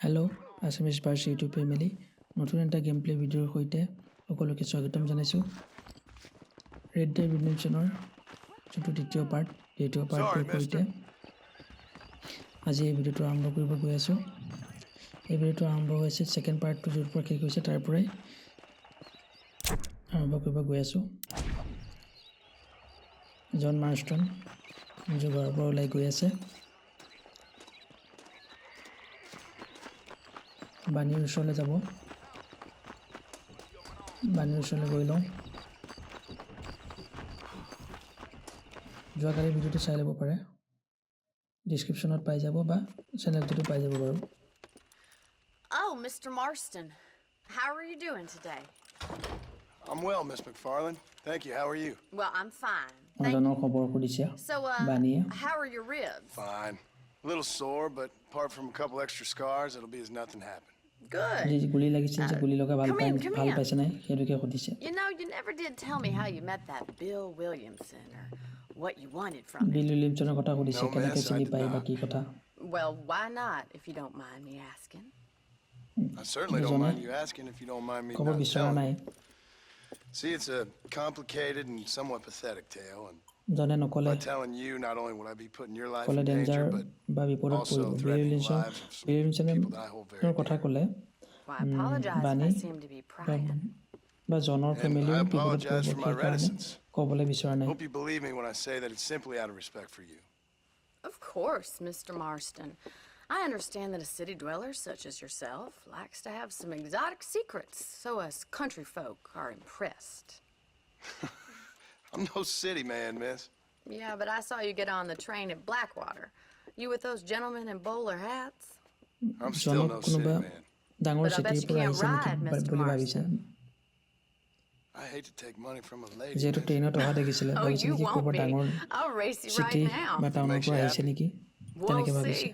Hello, Assamese Bars YouTube family. নতুন এটা game play ভিডিঅ'ৰ সৈতে সকলোকে স্বাগতম জনাইছো। ৰেড ডেড ৰিডেম্পশ্যনৰ যোনটো দ্বিতীয় পাৰ্টটোৰ সৈতে আজি এই ভিডিঅ'টো আৰম্ভ কৰিব গৈ আছো। এই ভিডিঅ'টো আৰম্ভ হৈছে সেকেন্ড পাৰ্টটো য'ৰ পৰা শেষ হৈছে তাৰ পৰাই আৰম্ভ কৰিব গৈ আছো। জন মাৰ্ষ্টন নিজৰ ঘৰৰ পৰা ওলাই গৈ আছে। বাণীৰ ওচৰলৈ যাব। বাণীৰ ওচৰলৈ গৈ লওঁ। যোৱাকালিৰ ভিডিঅ'টো চাই ল'ব পাৰে। ডিছক্ৰিপশ্যনত পাই যাব বা চেনেলটোতো পাই যাব বাৰু। Oh, Mr. Marston. How are you doing today? I'm well, Miss McFarland. Thank you. How are you? Well, I'm fine. মানুহজনৰ খবৰ সুধিছে বাণীয়ে। How are your ribs? Fine. A little sore, but apart from a couple extra scars, it'll be as nothing happened. Good. যি গুলি লাগিছিল যে গুলি লগা ভাল Come পাইছে নাই সেইটোকে সুধিছে। You know, you never did tell me how you met that Bill Williamson or what you wanted from him. বিল উইলিয়ামছনৰ কথা সুধিছে No, কেনেকৈ miss, I চিনি did পায় বা not. কি কথা। Well, why not, if you don't mind me asking? I certainly don't mind you asking if you don't mind me ক'ব not বিচৰা telling. নাই। See, it's a complicated and somewhat pathetic tale, and জনে নকলে by telling you, not only will I be putting your life ক'লে in danger danger, but বা বিপদত also পৰিব। threatening the lives of some উইলিয়ামছনে people that I hold very কথা dear. ক'লে Well, I apologize if Bunny, I seem to be prying. বা জনৰ And ফেমিলিও I বিপদত apologize পৰিব for my সেইকাৰণে reticence. ক'বলৈ বিচৰা নাই। Hope you believe me when I say that it's simply out of respect for you. Of course, Mr. Marston. I understand that a city dweller such as yourself likes to have some exotic secrets, so us country folk are impressed. I'm no city man, miss. Yeah, but I saw you get on the train at Blackwater. You with those gentlemen in bowler hats? I'm still জনক no city কোনোবা man. ডাঙৰ But I bet চিটিৰ you পৰা can't আহিছে ride, নেকি Mr. বুলি ভাবিছে। Marston. I hate to take money from a lady. যিহেতু miss. ট্ৰেইনত অহা দেখিছিলে Oh, ভাবিছে you নেকি won't ক'ৰবাৰ be. ডাঙৰ I'll race you city right now. বা টাউনৰ Makes পৰা you আহিছে happy. নেকি We'll তেনেকৈ ভাবিছে। see.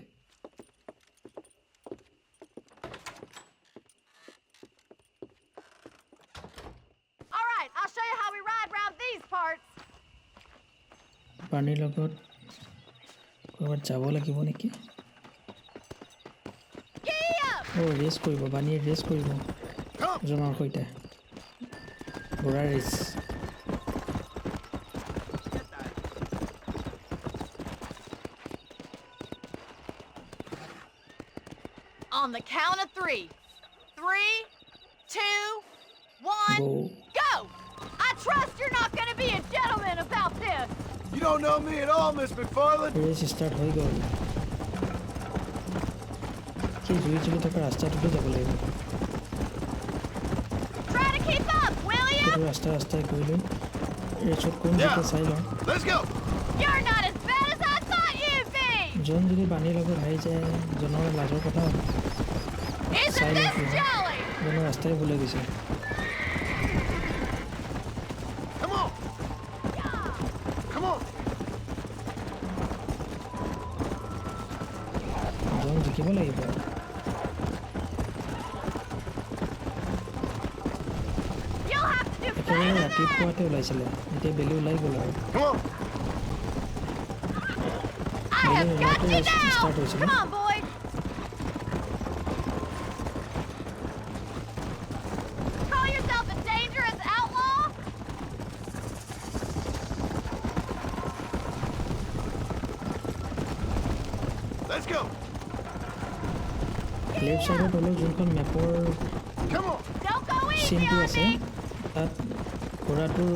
All right, I'll show you how we ride around these parts. পানীৰ লগত ক'ৰবাত যাব লাগিব নেকি? Giddy up! ৰেচ কৰিব পানীৰ ৰেচ কৰিব জনৰ সৈতে ঘোঁৰা race. On the count of 3. 3, 2, 1, Go. go! I trust you're not gonna be a gentleman about this. You don't know me at all, Miss McFarland. Race start হৈ গ'ল। সেই জুই জ্বলি থকা ৰাস্তাটোতে যাব লাগিব। Try to keep up, will ya? সেইটো ৰাস্তাই গৈ লৈ ৰেচত কোন জিকে চাই লওঁ। Let's go. You're not as bad as I thought you'd be. জন যদি পানীৰ লগত হাৰি যায় জনৰ লাজৰ কথা হ'ব। Isn't Silent this room. jolly? জনৰ ৰাস্তাই ভুলে গৈছে। Come on. Come on. জন জিকিব লাগিব। You'll have to do একেবাৰে better than that. ৰাতিপুৱাতে ওলাইছিলে এতিয়া বেলি ওলাই গ'ল আৰু। Come on. I have Really, got you let's now. start with Come it. on, boys. Call yourself a dangerous outlaw? Let's go. Left চাইডত হ'লেও যোনখন মেপৰ Come on. Don't go easy চিনটো on আছে me. তাত ঘোঁৰাটোৰ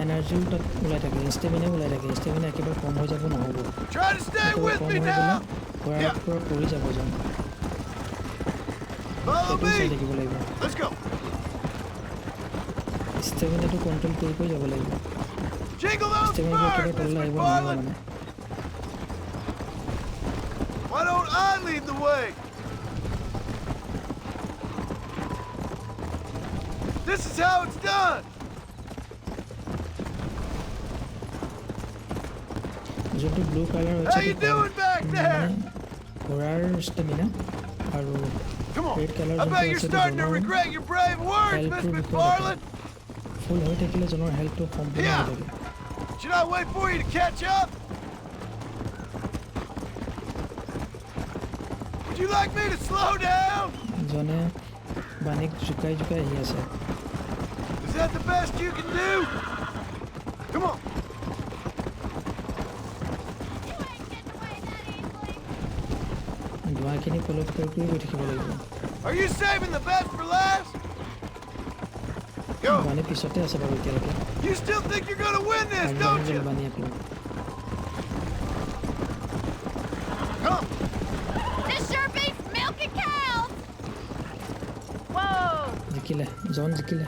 এনাৰ্জিও তাত ওলাই থাকে ষ্টেমিনাও ওলাই থাকে। ষ্টেমিনা একেবাৰে কম হৈ যাব নহ'ব। Try to stay একেবাৰে with কম me হৈ গ'লে now. ঘোঁৰাৰ পৰা পৰি যাব জন। Follow সেইটো চাই me. থাকিব লাগিব। Let's go. ষ্টেমিনাটো কণ্ট্ৰল কৰি যাব লাগিব। Jingle those ষ্টেমিনাটো birds, একেবাৰে Miss তললৈ আহিব নোৱাৰিব McFarland. মানে। Why don't I lead the way? This is how it's done. যোনটো ব্লু কালাৰ How হৈছে you doing back there? ঘোঁৰাৰ ষ্টেমিনা আৰু Come on. red color I bet jumper you're আছে starting to জনৰ regret your brave words, health Miss টো বিষয়ে McFarland. ফুল হৈ থাকিলে জনৰ হেল্থটো সম্পূৰ্ণ হৈ থাকে। Should I wait for you to catch up? Would you like me to slow down? জনে বানীক জোকাই জোকাই আহি আছে Is that the best you can do? Come on. You ain't getting away that easily. ধোঁৱাখিনি ফ'ল' কৰি গৈ থাকিব লাগিব Are you saving the best for last? Go. বানী পিছতে আছে বাৰু এতিয়ালৈকে You still think you're gonna win this, don't you? বানী আকৌ Come. This sure beats milking cows. Whoa. জিকিলে জন জিকিলে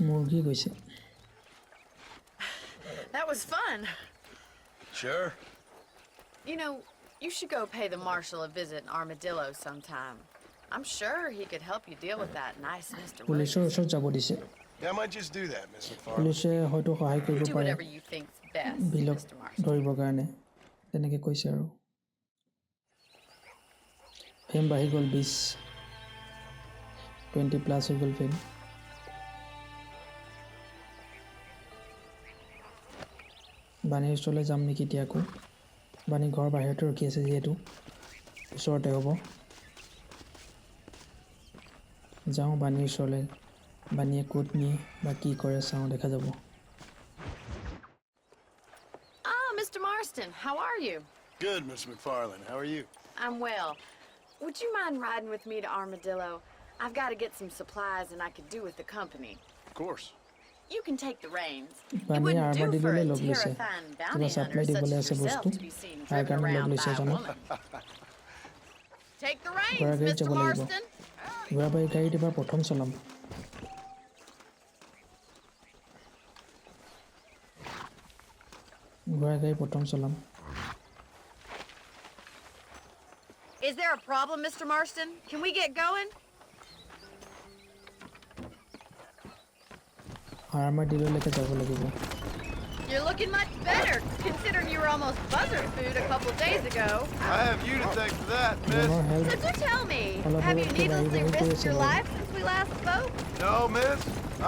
মুৰ্গী গৈছে That was fun. Sure. You know, you should go pay the marshal a visit in Armadillo sometime. I'm sure he could help you deal with that nice Mr. পুলিচৰ Williams. ওচৰত যাব দিছে Yeah, I might just do that, Miss McFarland. পুলিচে হয়তো সহায় কৰিব Do পাৰে whatever you think's best, বিলক Mr. Marston. ধৰিবৰ কাৰণে তেনেকৈ কৈছে আৰু ফেম বাঢ়ি গ'ল 20+ হৈ গ'ল ফেম বাণীৰ ওচৰলৈ যাম নেকি এতিয়া আকৌ বাণী ঘৰৰ বাহিৰতে ৰখি আছে যিহেতু ওচৰতে হ'ব যাওঁ বাণীৰ ওচৰলৈ বাণীয়ে ক'ত নিয়ে বা কি কৰে চাওঁ দেখা যাব Ah, Mr. Marston, how are you? Good, Miss McFarland. How are you? I'm well. Would you mind riding with me to Armadillo? I've got to get some supplies and I could do with the company. Of course. You can take the reins. It বাণীয়ে wouldn't do for আৰ্মাডিলোলৈ a লগ লৈছে terrifying কিবা bounty supply hunter such দিবলৈ as আছে yourself বস্তু to be seen তাৰ driven কাৰণে লগ around লৈছে by a এজনক woman. Take the ঘোঁৰা reins, গাড়ীত Mr. যাব লাগিব Marston. ঘোঁৰা বাৰী গাড়ীত এবাৰ প্ৰথম চলাম ঘোঁৰা গাড়ী প্ৰথম চলাম Is there a problem, Mr. Marston? Can we get going? আৰ্মাডিলোলৈকে যাব লাগিব You're looking much better, considering you were almost buzzard food a couple days ago. I have you to thank for that, Miss. জনৰ health So do tell me, Hello, have you hello, needlessly hello, hello, risked your hello. life since we last spoke? No, Miss.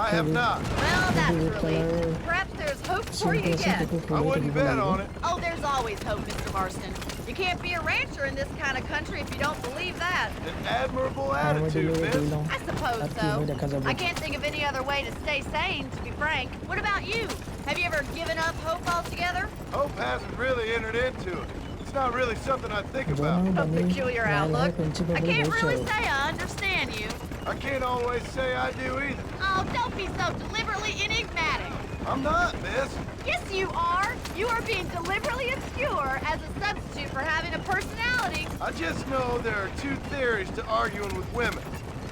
I have not. Well, that's Hello, relief. hello. Perhaps there's hope for simple you আছে yet. তোকো I খুলি wouldn't থাকিব bet on লাগিব it. Oh, there's always hope, Mr. Marston. You can't be a rancher in this kind of country if you don't believe that. An admirable আৰ্মাডিলোলৈ attitude, গৈ Miss. লওঁ I suppose তাত কি হয় দেখা so. যাব I can't think of any other way to stay sane, to be frank. What about you? Have you ever given up hope altogether? Hope hasn't really entered into it. It's not really something I think about. জনৰ A Bani peculiar লাহে লাহে outlook. Principal I বুলি can't গৈছে really আৰু say I understand you. I can't always say I do either. Oh, don't be so deliberately enigmatic. I'm not, Miss. Yes, you are. You are being deliberately obscure as a substitute for having a personality. I just know there are two theories to arguing with women,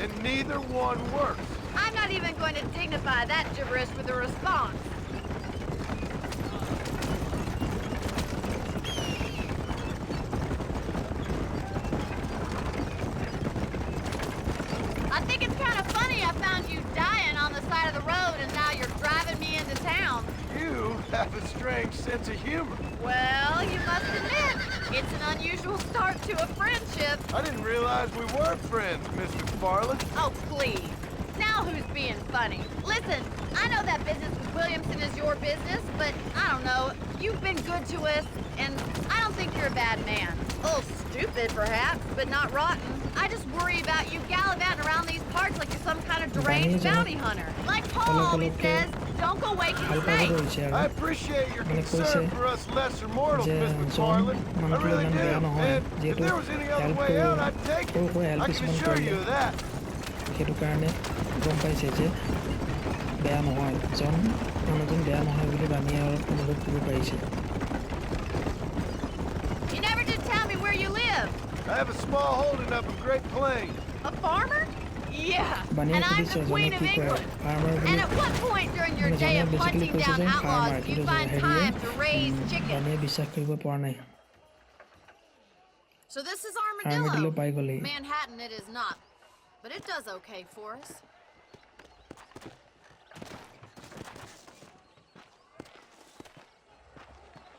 and neither one works. I'm not even going to dignify that gibberish with a response. I think it's kind of funny I found you dying on the side of the road and now you're driving me into town. You have a strange sense of humor. Well, you must admit, it's an unusual start to a friendship. I didn't realize we were friends, Miss McFarland. Oh, please. Now who's being funny? Listen, I know that business with Williamson is your business, but I don't know. You've been good to us, and I don't think you're a bad man. A little stupid, perhaps, but not rotten. I just worry about you gallivanting around these parts like you're some kind of deranged bounty hunter. Like Paul always says, don't go waking ভাল পাব I snakes. ধৰিছে আৰু appreciate your মানে concern কৈছে for us lesser mortals, যে Miss John McFarland. I মানুহটো really ইমান do. বেয়া নহয় And if যিহেতু there was any other help way out, I'd take সৰু it. সৰু হেল্প I can কিছুমান assure you কৰিলে of that. সেইটো কাৰণে গম পাইছে যে বেয়া নহয় জন মানুহজন বেয়া নহয় বুলি বাণীয়ে অলপ অনুভৱ কৰিব পাৰিছে You never did tell me where you live. I have a small holding up in Great Plains. A farmer? Yeah. বাণীয়ে And I'm সুধিছে the জনে Queen of কি কৰে England. ফাৰ্মাৰ বুলি And at what point during your day of basically hunting কৈছে down যে outlaws farmer do কিন্তু you find হেৰিয়ে time to raise chickens? বাণীয়ে বিশ্বাস কৰিব পৰা নাই So this is armadillo Armadillo. পাই গ'লেই Manhattan it is not, but it does okay for us.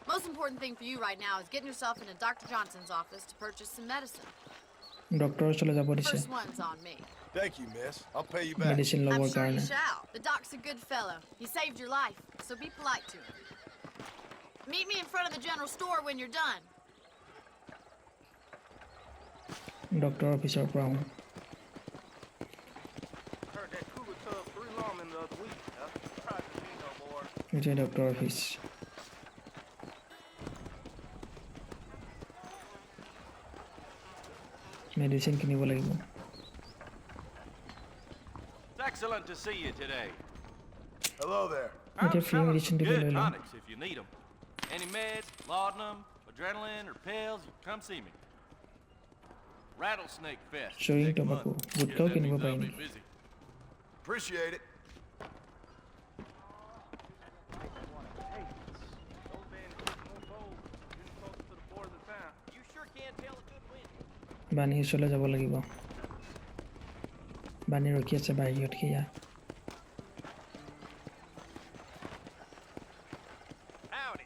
Most important thing for you right now is getting yourself into Dr. Johnson's office to purchase some medicine. ডক্টৰৰ ওচৰলৈ যাব দিছে First one's on me. Thank you, miss. I'll pay you back. Medicine I'm ল'বৰ sure you কাৰণে shall. The doc's a good fellow. He saved your life, so be polite to him. Meet me in front of the general store when you're done. Doctor অফিচৰ পৰা আহোঁ Heard that cooler tub 3 lawmen the other week. That's surprising me, no more. এতিয়া doctor office medicine কিনিব লাগিব It's excellent to see you today. Hello there. এতিয়া I'm free selling medicine some টিকে good লৈ লওঁ tonics if you need them. Any meds, laudanum, adrenaline, or pills, you come see me. Rattlesnake Fest. Chewing next tobacco. month. Gutka that কিনিব means I'll পাৰিম be busy. Appreciate it. You sure can tell a good wind. বাণী ওচৰলৈ যাব লাগিব বাণী ৰখি আছে বাহিৰত সেয়া Howdy.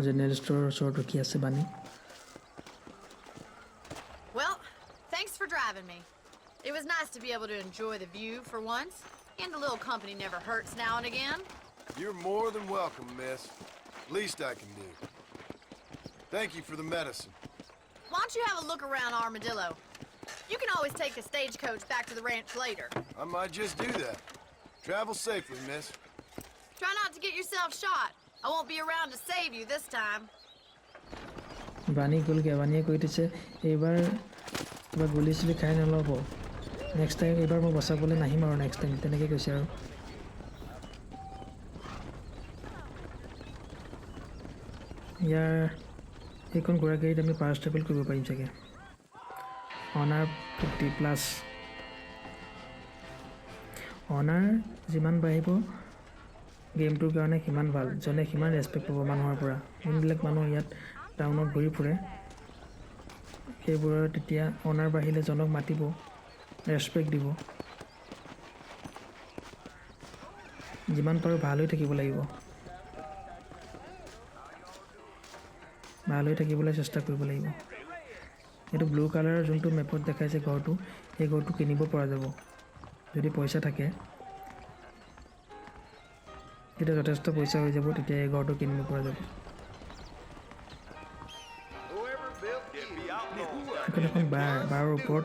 General ষ্ট'ৰৰ ওচৰত ৰখি আছে বাণী Well, thanks for driving me. It was nice to be able to enjoy the view for once, and a little company never hurts now and again. You're more than welcome, miss. Least I can do. Thank you for the medicine. Why don't you have a look around Armadillo? You can always take a stagecoach back to the ranch later. I might just do that. Travel safely, miss. Try not to get yourself shot. I won't be around to save you this time. বাণী গ'লগৈ বাণীয়ে কৈ দিছে এইবাৰ কিবা গুলি চুলি খাই নল'ব next time এইবাৰ মই বচাবলৈ নাহিম আৰু নেক্সট টাইম তেনেকৈ কৈছে আৰু ইয়াৰ এইখন ঘোঁৰা গাড়ীত আমি পাৱাৰ ষ্টেবল কৰিব পাৰিম চাগে অনাৰ 50+ অনাৰ যিমান বাঢ়িব গেমটোৰ কাৰণে সিমান ভাল জনে সিমান ৰেচপেক্ট পাব মানুহৰ পৰা যোনবিলাক মানুহ ইয়াত টাউনত ঘূৰি ফুৰে সেইবোৰৰ তেতিয়া অনাৰ বাঢ়িলে জনক মাতিব ৰেচপেক্ট দিব যিমান পাৰোঁ ভাল হৈ থাকিব লাগিব ভাল হৈ থাকিবলৈ চেষ্টা কৰিব লাগিব এইটো ব্লু কালাৰৰ যোনটো মেপত দেখাইছে ঘৰটো সেই ঘৰটো কিনিব পৰা যাব যদি পইচা থাকে তেতিয়া যথেষ্ট পইচা হৈ যাব তেতিয়া এই ঘৰটো কিনিব পৰা যাব এখন এখন বাৰৰ ওপৰত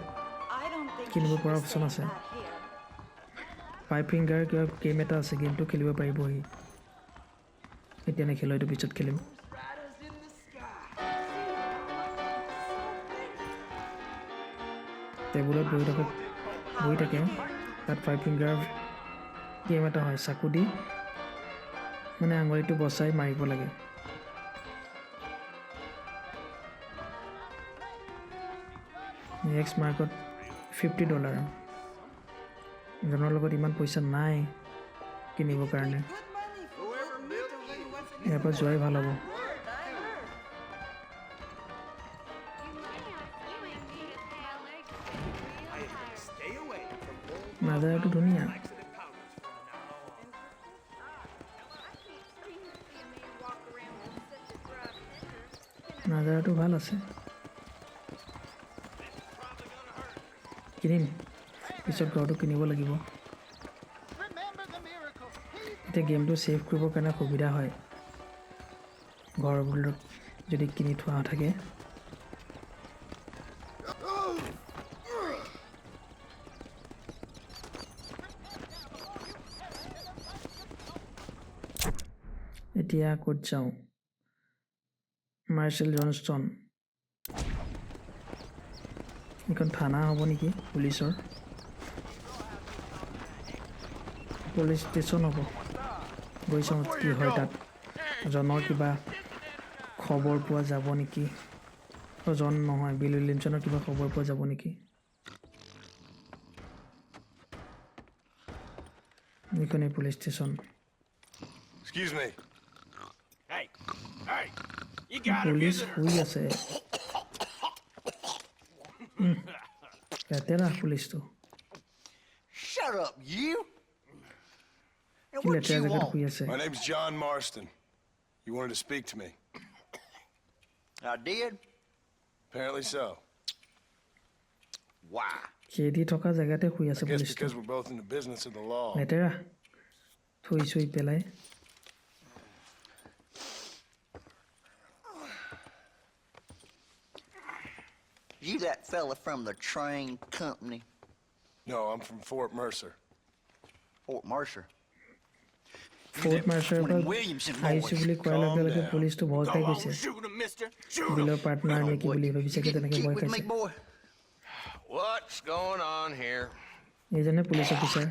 কিনিব পৰা অপশ্যন আছে 5 ফিংগাৰ কিবা গেম এটা আছে গেমটো খেলিব পাৰিব সি এতিয়া নেখেলোঁ এইটো পিছত খেলিম টেবুলত বহি থাকে তাত 5 ফিংগাৰ গেম এটা হয় চাকু দি মানে আঙুলিটো বচাই মাৰিব লাগে নেক্সট মাৰ্কত $50 জনৰ লগত ইমান পইচা নাই কিনিবৰ কাৰণে ইয়াৰ পৰা যোৱাই ভাল হ'ব নাজাৰাটো ধুনীয়া নাজাৰাটো ভাল আছে কিনিম পিছত ঘৰটো কিনিব লাগিব এতিয়া গেমটো ছেভ কৰিবৰ কাৰণে সুবিধা হয় ঘৰবোৰ যদি কিনি থোৱা থাকে এতিয়া ক'ত যাওঁ মাৰ্চেল জনষ্টন এখন থানা হ'ব নেকি পুলিচৰ পুলিচ ষ্টেচন হ'ব গৈ চাওঁ কি হয় তাত জনৰ কিবা খবৰ পোৱা যাব নেকি জন নহয় বিল উইলিয়ামছনৰ কিবা খবৰ পোৱা যাব নেকি এইখনেই police station Excuse me. Hey, hey, you got him. Police শুই আছে লেতেৰা পুলিচটো Shut up, you! And কি what লেতেৰা you জেগাত want? শুই আছে My name's John Marston. You wanted to speak to me. I did? Apparently so. Why? খেদি থকা জেগাতে শুই আছে I guess পুলিচটো because we're both in the business of the law. লেতেৰা থৈ চুই পেলাই You that fella from the train company? No, I'm from Fort Mercer. Fort Mercer. Fort Mercer পৰা Williamson আহিছোঁ বুলি কোৱাৰ লগে লগে পুলিচটো ভয় খাই গৈছে Shoot him, mister. Shoot বিলৰ পাৰ্টনাৰ নেকি বুলি ভাবিছে কি তেনেকৈ Get ভয় with me, খাইছে boy. What's going on here? এইজনে police officer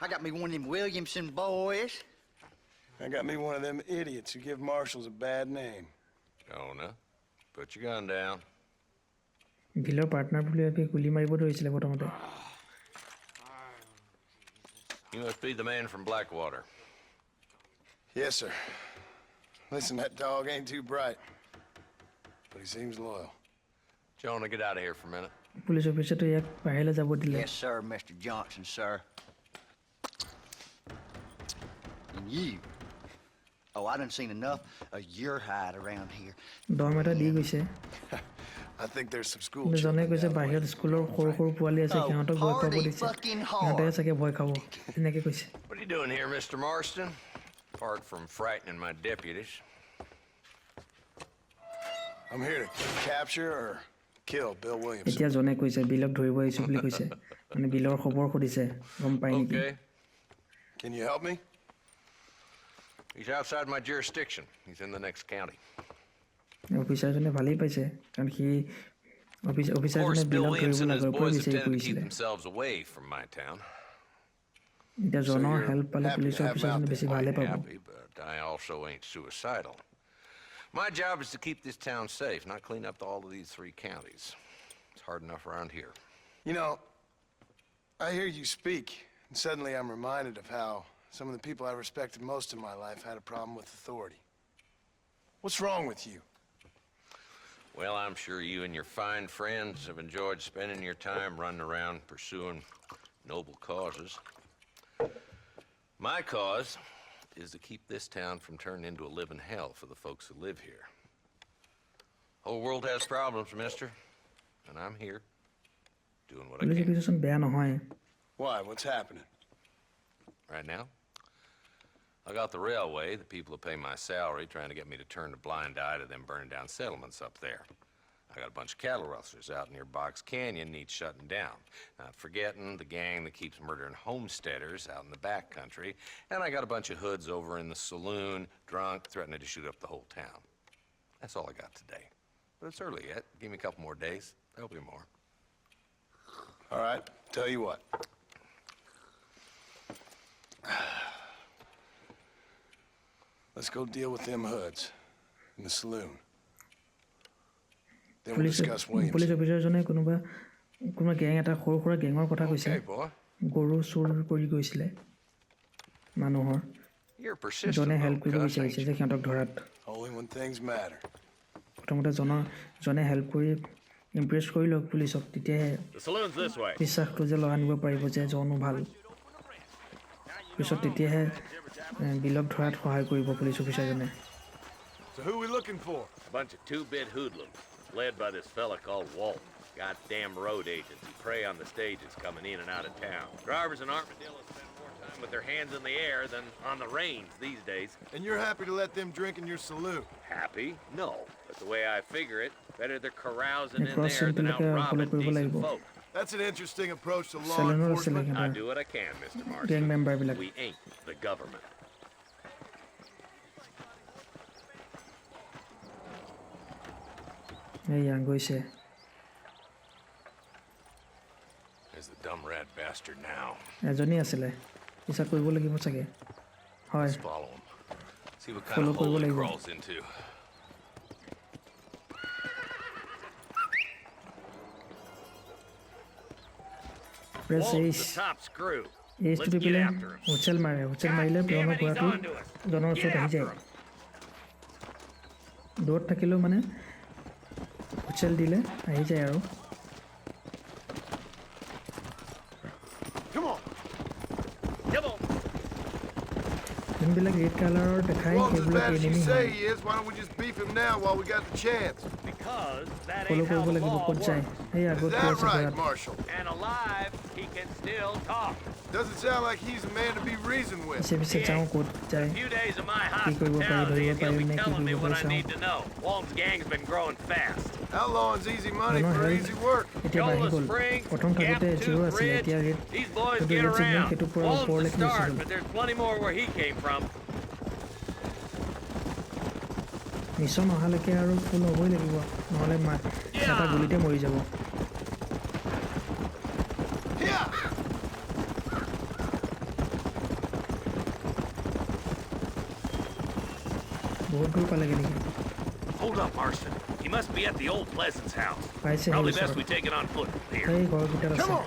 I got me one of them Williamson boys. I got me one of them idiots who give marshals a bad name. Jonah, put your gun down. বিলৰ partner বুলি ভাবি গুলি মাৰিব ধৰিছিলে প্ৰথমতে You must be the man from Blackwater. Yes, sir. Listen, that dog ain't too bright, but he seems loyal. Jonah, get out of here for a minute. Police অফিচাৰটো ইয়াক বাহিৰলৈ যাব দিলে Yes, sir, Mr. Johnson, sir. And you. Oh, I done seen enough of your hide around here. দম এটা দি গৈছে I think there's some school কিন্তু জনে children কৈছে down the way. বাহিৰত স্কুলৰ সৰু সৰু পোৱালি আছে সিহঁতক ভয় খুৱাব দিছে সিহঁতে চাগে ভয় খাব এনেকৈ কৈছে What are you doing here, Mr. Marston? Apart from frightening my deputies. I'm here to capture or kill Bill Williamson. এতিয়া জনে কৈছে বিলক ধৰিব আহিছোঁ বুলি কৈছে মানে বিলৰ খবৰ সুধিছে গম পাই নেকি Okay. Can you help me? He's outside my jurisdiction. He's in the next county. অফিচাৰজনে ভালেই পাইছে কাৰণ সি Of অফিচাৰজনে course, Bill বিলক ধৰিব Williamson and his লগাৰ পৰা boys have বিচাৰি tended to keep ফুৰিছিলে themselves away from my town. এতিয়া জনৰ you're হেল্প পালে happy police to have him out অফিচাৰজনে বেছি ভালে I'm পাব happy, but I also ain't suicidal. My job is to keep this town safe, not clean up all of these 3 counties. It's hard enough around here. You know, I hear you speak, and suddenly I'm reminded of how some of the people I respected most in my life had a problem with authority. What's wrong with you? Well, I'm sure you and your fine friends have enjoyed spending your time running around pursuing noble causes. My cause is to keep this town from turning into a living hell for the folks who live here. Whole world has problems, mister, and I'm here doing what I police can. অফিচাৰজন বেয়া নহয় Why? What's happening? Right now, I got the railway, the people who pay my salary, trying to get me to turn a blind eye to them burning down settlements up there. I got a bunch of cattle rustlers out near Box Canyon needs shutting down. Not forgetting the gang that keeps murdering homesteaders out in the back country. And I got a bunch of hoods over in the saloon, drunk, threatening to shoot up the whole town. That's all I got today. But it's early yet. Give me a couple more days. There'll be more. All right, tell you what. Let's go deal with them hoods in the saloon. Then we'll police discuss police Williamson. অফিচাৰজনে কোনোবা gang এটা সৰু সুৰা গেঙৰ কথা কৈছে Okay, boy. গৰু চুৰ কৰি গৈছিলে মানুহৰ You're persistent, জনে হেল্প though, কৰিব Gus, বিচাৰিছে ain't যে you? সিহঁতক ধৰাত Only when things matter. প্ৰথমতে জনে হেল্প কৰি ইমপ্ৰেছ কৰি লওক পুলিচক তেতিয়াহে The saloon's this way. বিশ্বাসটো যে আনিব পাৰিব যে জনো ভাল পিছত তেতিয়াহে বিলক ধৰাত সহায় কৰিব police অফিচাৰজনে So who we looking for? A bunch of 2-bit hoodlums, led by this fella called Walt. Goddamn road agents who prey on the stages coming in and out of town. Drivers and armadillos spend more time with their hands in the air than on the reins these days. And you're happy to let them drink in your saloon? Happy? No. But the way I figure it, better they're carousing in Cross there than out simple robbing follow decent people. folk. That's an interesting approach to law চেলেনৰ আছিলে enforcement. I সিহঁতৰ do what I can, Mr. Gang Marston. মেম্বাৰবিলাক We ain't the government. এইয়া গৈছে There's the dumb rat bastard now. এজনী আছিলে পিছত কৰিব লাগিব চাগে হয় Let's follow him. See what kind Follow of hole he লাগিব। crawls into. Press Walt's H the top screw. এইচটো Let's টিপিলে get after him. হুইচেল মাৰে হুইচেল মাৰিলে God damn পিয়নৰ it, he's ঘোঁৰাটো onto us. জনৰ Get ওচৰত আহি after যায় him. দূৰত থাকিলেও মানে হুইচেল দিলে আহি যায় আৰু Come on. Come on. যোনবিলাক ৰেড কালাৰৰ দেখায় Walt's as সেইবিলাক bad as you enemy say হয় he is. Why don't we just beef him now while we got the chance? Because that follow' ain't how কৰিব the লাগিব law ক'ত যায় works. সেই Is আগত গৈ that আছে right, ঘোঁৰাত Marshal? And alive he can still talk. Doesn't sound like he's a man to be reasoned with. পিছে পিছে চাওঁ ক'ত যায় A few days of my কি কৰিব পাৰি hospitality, ধৰিব and he'll পাৰিম be নে কি telling me কৰিব what পাৰি I চাওঁ need to know. Walton's gang's been growing fast. Outlawing's easy money মানুহৰ for হেল্থ easy work. এতিয়া বাঢ়ি Yola গ'ল Springs, প্ৰথম থাকোঁতে Gap 0 Tooth আছিলে Ridge. এতিয়া ৰেট These boys সেইটো get ৰেট ছিগনেল around. সেইটো পূৰা Walton's ওপৰলৈ the গুচি start, গ'ল but there's plenty more where he came from. Mission অহালৈকে আৰু ফুল হ'বই লাগিব নহ'লে এটা গুলিতে মৰি যাব Yeah! বহুত দূৰ পালেগে নেকি Hold up, Marston. He must be at the old Pleasance house. পাইছে Probably সেই best ওচৰত we take it on foot from here. সেই ঘৰকেইটাত আছে Come on!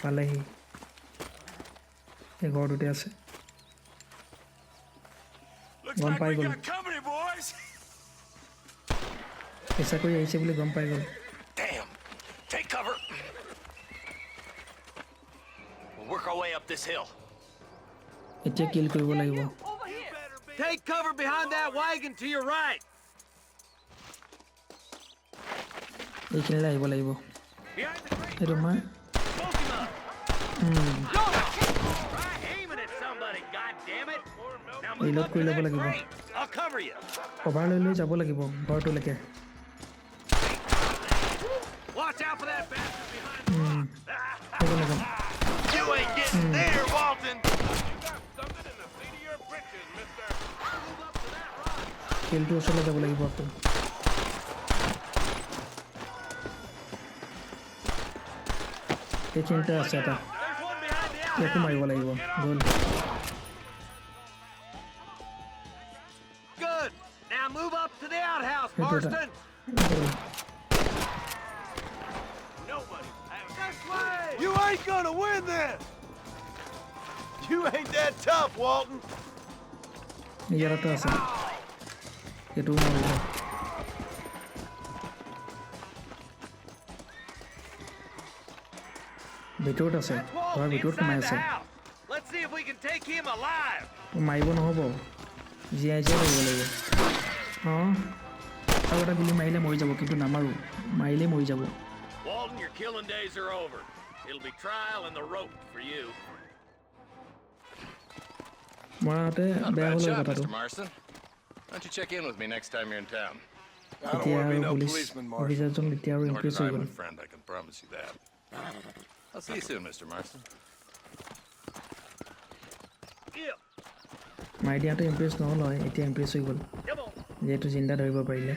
পালেহি এই ঘৰটোতে আছে গম পাই গ'ল company, boys. পেচা কৰি আহিছে বুলি গম পাই গ'ল Damn. Take cover. We'll work our way up this hill. এতিয়া কিল কৰিব লাগিব Take cover behind that wagon to your right. এইখিনিলৈ আহিব লাগিব Behind the crate. সেইটো মই Smoke him up. Try aiming at somebody, goddammit. Now move Reload up কৰি to ল'ব that লাগিব crate. I'll cover you. Cover লৈ লৈ যাব লাগিব ঘৰটোলৈকে Watch out for that bastard behind the rock. হ'ব লাগিব You ain't getting there, Walton. কিলটোৰ ওচৰলৈ যাব লাগিব আকৌ এইখিনিতে আছে এটা There's one behind the ইয়াকো মাৰিব লাগিব গ'ল Good. Now move up to the outhouse, সেইটো এটা Marston. গ'ল Nobody. This way. You ain't gonna win this! You ain't that tough, Walton. ইয়াত এটা আছে সেইটোও মাৰিব ভিতৰত আছে ঘৰৰ ভিতৰত সোমাই Inside আছে the house. Let's see if we can take him alive. মাৰিব নহ'ব জীয়াই জীয়াই থাকিব লাগিব অঁ আৰু এটা গুলি মাৰিলে মৰি যাব কিন্তু নামাৰোঁ মাৰিলেই মৰি যাব Walton, your killing days are over. It'll be trial and the rope for you. মৰাতে Not a বেয়া bad হ'ল shot, কথাটো Mr. Marston. Why don't you check in with me next time you're in town? I don't এতিয়া want to be আৰু no police policeman, Marshal. অফিচাৰজন এতিয়া আৰু Nor impress did হৈ I, গ'ল my friend, I can promise you that. I'll see you soon, Mr. Marston. Yeah. মাৰি দিয়াটো impress নহ'ল হয় এতিয়া ইমপ্ৰেছ হৈ গ'ল Come on. যিহেতু জিন্দা ধৰিব পাৰিলে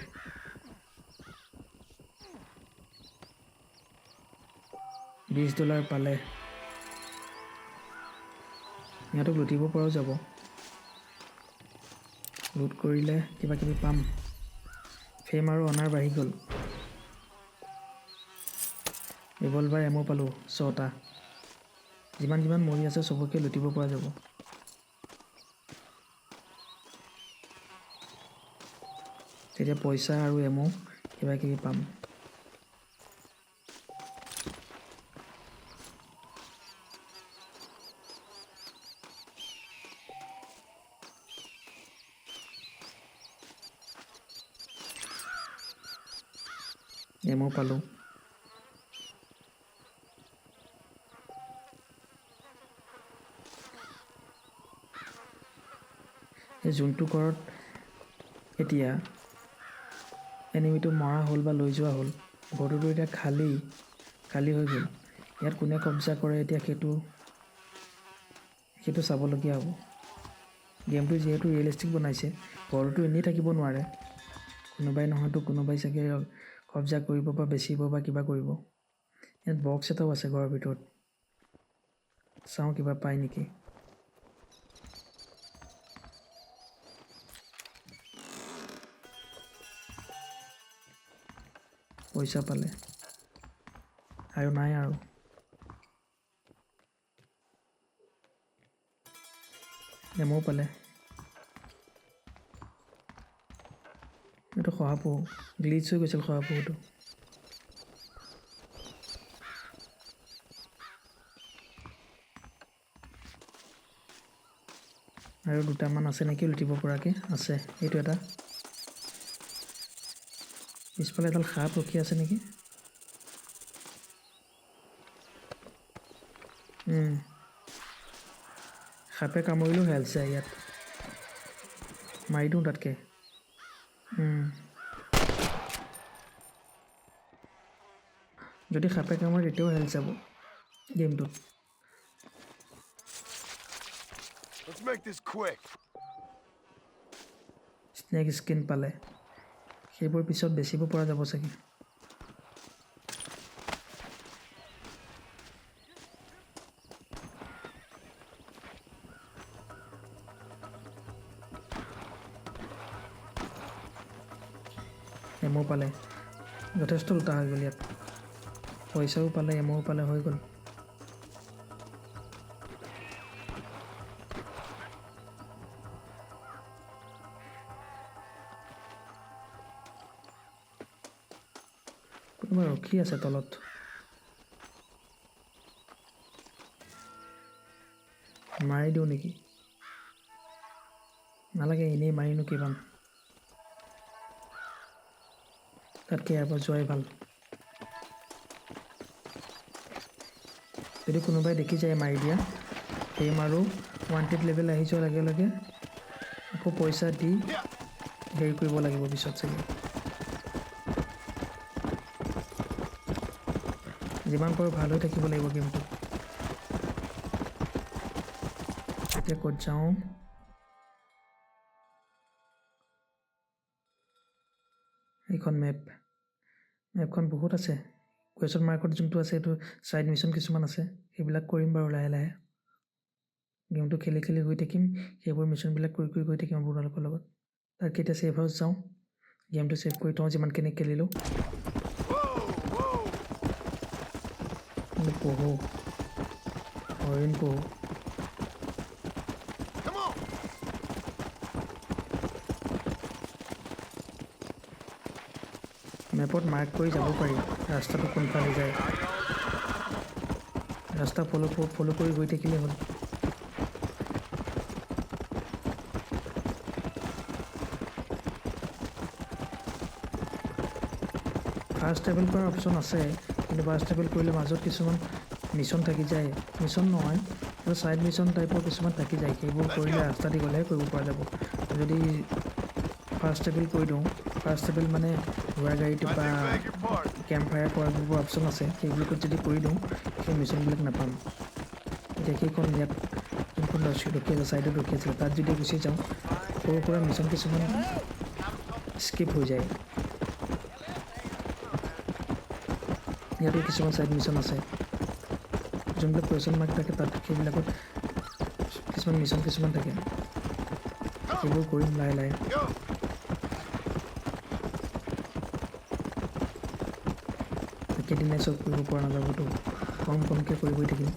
$20 পালে সিহঁতক লুটিব পৰাও যাব লুট কৰিলে কিবা কিবি পাম ফেম আৰু অনাৰ বাঢ়ি গ'ল ৰিভলভাৰ এমো পালোঁ 6টা যিমান যিমান মৰি আছে চবকে লুটিব পৰা যাব তেতিয়া পইচা আৰু এমো কিবা কিবি পাম এমো পালোঁ এই যোনটো ঘৰত এতিয়া এনিমিটো মৰা হ'ল বা লৈ যোৱা হ'ল ঘৰটোতো এতিয়া খালী হৈ গ'ল ইয়াত কোনে কব্জা কৰে এতিয়া সেইটো চাবলগীয়া হ'ব গেমটো যিহেতু ৰিয়েলিষ্টিক বনাইছে ঘৰটো এনেই থাকিব নোৱাৰে কোনোবাই নহয়তো কোনোবাই চাগে কব্জা কৰিব বা বেচিব বা কিবা কৰিব ইয়াত বক্স এটাও আছে ঘৰৰ ভিতৰত চাওঁ কিবা পায় নেকি পইচা পালে আৰু নাই আৰু এমো পালে এইটো শহাপহু গ্লিচ হৈ গৈছিল শহাপহুটো আৰু দুটামান আছে নেকি লুটিব পৰাকৈ আছে এইটো এটা পিছফালে এডাল সাপ ৰখি আছে নেকি সাপে কামুৰিলেও হেল্থ যায় ইয়াত মাৰি দিওঁ তাতকৈ যদি সাপে কামুৰে তেতিয়াও হেল্থ যাব গেমটোত Let's make this quick. Snack skin পালে সেইবোৰ পিছত বেচিব পৰা যাব চাগে এমো পালে যথেষ্ট লুটা হৈ গ'ল ইয়াত পইচাও পালে এমও পালে হৈ গ'ল কোনোবা ৰখি আছে তলত মাৰি দিওঁ নেকি নালাগে এনেই মাৰিনো কি পাম তাতকৈ ইয়াৰ পৰা যোৱাই ভাল যদি কোনোবাই দেখি যায় মাৰি দিয়া সেই মাৰো ৱান্টেড লেভেল আহি যোৱাৰ লগে লগে আকৌ পইচা দি হেৰি কৰিব লাগিব পিছত চাগে যিমান পাৰোঁ ভাল হৈ থাকিব লাগিব গেমটো এতিয়া ক'ত যাওঁ এইখন মেপখন বহুত আছে কুৱেশ্যন মাৰ্কত যোনটো আছে সেইটো ছাইড মিছন কিছুমান আছে সেইবিলাক কৰিম বাৰু লাহে লাহে গেমটো খেলি খেলি গৈ থাকিম সেইবোৰ মিছনবিলাক কৰি কৰি গৈ থাকিম আপোনালোকৰ লগত তাত কেতিয়া ছেভ হাউচ যাওঁ গেমটো ছেভ কৰি থওঁ যিমানখিনি খেলিলোঁ পঢ়ো হৰিণ পঢ়ো মেপত মাৰ্ক কৰি যাব পাৰি ৰাস্তাটো কোনফালে যায় ৰাস্তা ফ'ল' কৰি গৈ থাকিলেই হ'ল ফাৰ্ষ্ট ট্ৰেভেল কৰাৰ অপশ্যন আছে কিন্তু ফাৰ্ষ্ট ট্ৰেভেল কৰিলে মাজত কিছুমান মিছন থাকি যায় মিছন নহয় আৰু ছাইড মিছন টাইপৰ কিছুমান থাকি যায় সেইবোৰ কৰিলে ৰাস্তা দি গ'লেহে কৰিব পৰা যাব যদি ফাৰ্ষ্ট ট্ৰেভেল কৰি দিওঁ ফাৰ্ষ্ট ট্ৰেভেল মানে ঘোঁৰা গাড়ীটো বা কেম্প ফায়াৰ কৰা যিবোৰ অপশ্যন আছে সেইবিলাকত যদি কৰি দিওঁ সেই মিছনবিলাক নাপাম এতিয়া সেইখন ইয়াত যোনখন ৰখি আছে ছাইডত ৰখি আছিলে তাত যদি গুচি যাওঁ সৰু সুৰা মিছন কিছুমান স্কিপ হৈ যায় ইয়াতো কিছুমান ছাইড মিছন আছে যোনবিলাক কুৱেশ্যন মাৰ্ক থাকে তাত সেইবিলাকত কিছুমান মিছন কিছুমান থাকে সেইবোৰ কৰিম লাহে লাহে একেদিনাই চব কৰিব পৰা নাযাবতো কম কমকৈ কৰি গৈ থাকিম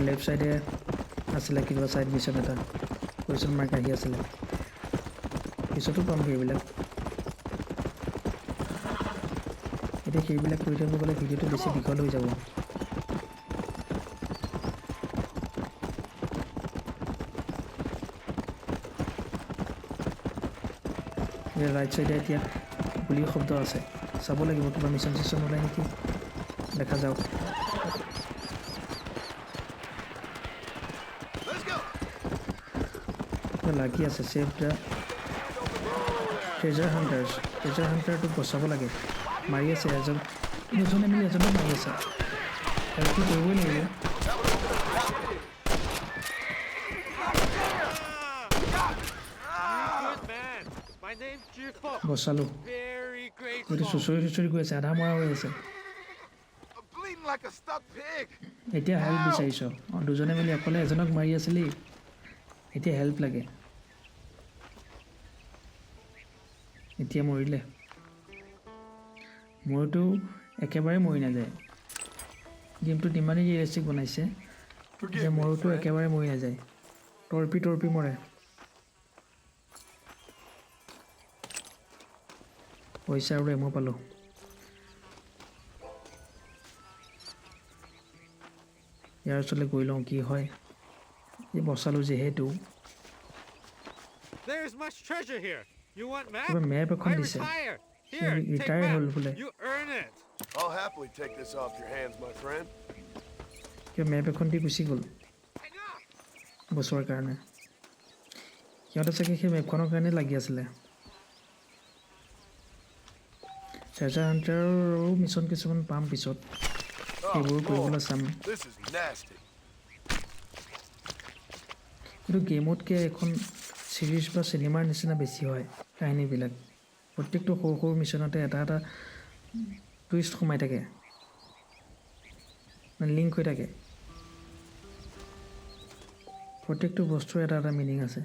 লেফ্ট চাইডে আছিলে কিবা ছাইড মিছন এটা কুৱেশ্যন মাৰ্ক আহি আছিলে পিছতো পাম সেইবিলাক এতিয়া সেইবিলাক কৰি থাকিব গ'লে ভিডিঅ'টো বেছি দীঘল হৈ যাব ৰাইট চাইডে এতিয়া গুলীৰ শব্দ আছে চাব লাগিব কিবা মিছন চিছন ওলাই নেকি দেখা যাওক লাগি আছে ছেভ দ্য ট্ৰেজাৰ হাণ্টাৰটোক বচাব লাগে মাৰি আছে দুজনে মিলি এজনক মাৰি আছে হেল্পটো কৰিবই লাগিব বচালোঁ এইটো চুচৰি গৈ আছে আধা মৰা হৈ আছে এতিয়া হেল্প বিচাৰিছ দুজনে মিলি অকলে এজনক মাৰি আছিলি এতিয়া হেল্প লাগে এতিয়া মৰিলে মোৰতো একেবাৰে মৰি নাযায় গেমটো ইমানেই ৰিয়েলিষ্টিক বনাইছে যে মৰোতো একেবাৰে মৰি নাযায় টৰপি মৰে পইচা আৰু এমো পালোঁ ইয়াৰ ওচৰলৈ গৈ লওঁ কি হয় এই বচালোঁ যিহেতু There's much treasure here. You want map? কিবা মেপ এখন I দিছে retire. সি Here, take ৰিটায়াৰ হ'ল map. বোলে You earn it. I'll happily take this off your hands, my friend. কিবা মেপ এখন দি গুচি গ'ল বচোৱাৰ কাৰণে সিহঁতে চাগে সেই মেপখনৰ কাৰণে লাগি আছিলে ট্ৰেজাৰ হাণ্টাৰৰো মিছন কিছুমান পাম পিছত সেইবোৰ কৰিবলৈ চাম This is nasty. কিন্তু গেমতকৈ এখন চিৰিজ বা চিনেমাৰ নিচিনা বেছি হয় কাহিনীবিলাক প্ৰত্যেকটো সৰু সৰু মিছনতে এটা এটা টুইষ্ট সোমাই থাকে মানে লিংক হৈ থাকে প্ৰত্যেকটো বস্তুৰ এটা এটা মিনিং আছে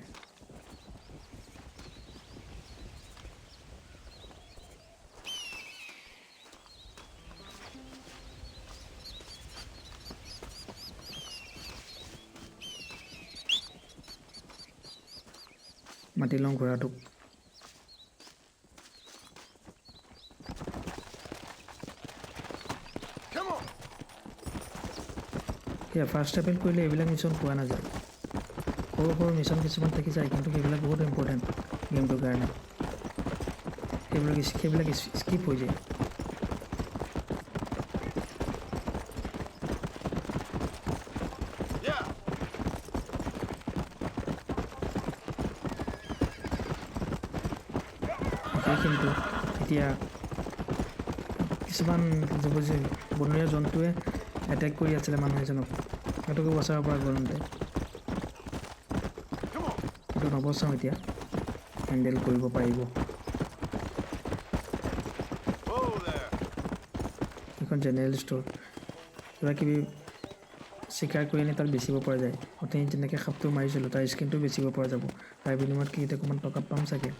মাতি লওঁ ঘোঁৰাটোক Come on. সেয়া ফাৰ্ষ্ট এপেল কৰিলে এইবিলাক মিছন পোৱা নাযায় সৰু সৰু মিছন কিছুমান থাকি যায় কিন্তু সেইবিলাক বহুত ইম্পৰ্টেণ্ট গেমটোৰ কাৰণে সেইবিলাক স্কিপ হৈ যায় Yeah. কিন্তু এতিয়া কিছুমান বনৰীয়া জন্তুৱে এটেক কৰি আছিলে মানুহ এজনক সিহঁতকো বচাব পৰা গ'ল সেইটো নবচাওঁ এতিয়া হেণ্ডেল কৰিব পাৰিব Whoa there. এখন জেনেৰেল ষ্ট'ৰ কিবা কিবি চিকাৰ কৰি আনি তাত বেচিব পৰা যায় অথনি যেনেকৈ সাপটো মাৰিছিলোঁ তাৰ স্কিনটো বেচিব পৰা যাব তাৰ বিনিময়ত কি অকণমান টকা পাম চাগে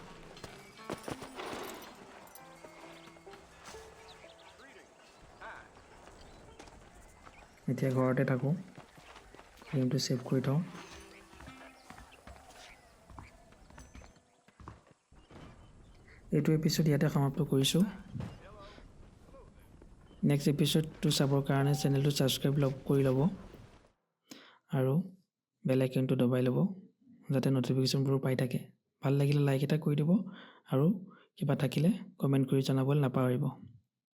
এতিয়া ঘৰতে থাকোঁ গেমটো ছেভ কৰি থওঁ এইটো এপিছ'ড ইয়াতে সমাপ্ত কৰিছোঁ নেক্সট এপিছ'ডটো চাবৰ কাৰণে চেনেলটো ছাবস্ক্ৰাইব কৰি ল'ব আৰু বেল আইকনটো দবাই ল'ব যাতে ন'টিফিকেশ্যনবোৰ পাই থাকে ভাল লাগিলে লাইক এটা কৰি দিব আৰু কিবা থাকিলে কমেণ্ট কৰি জনাবলৈ নাপাহৰিব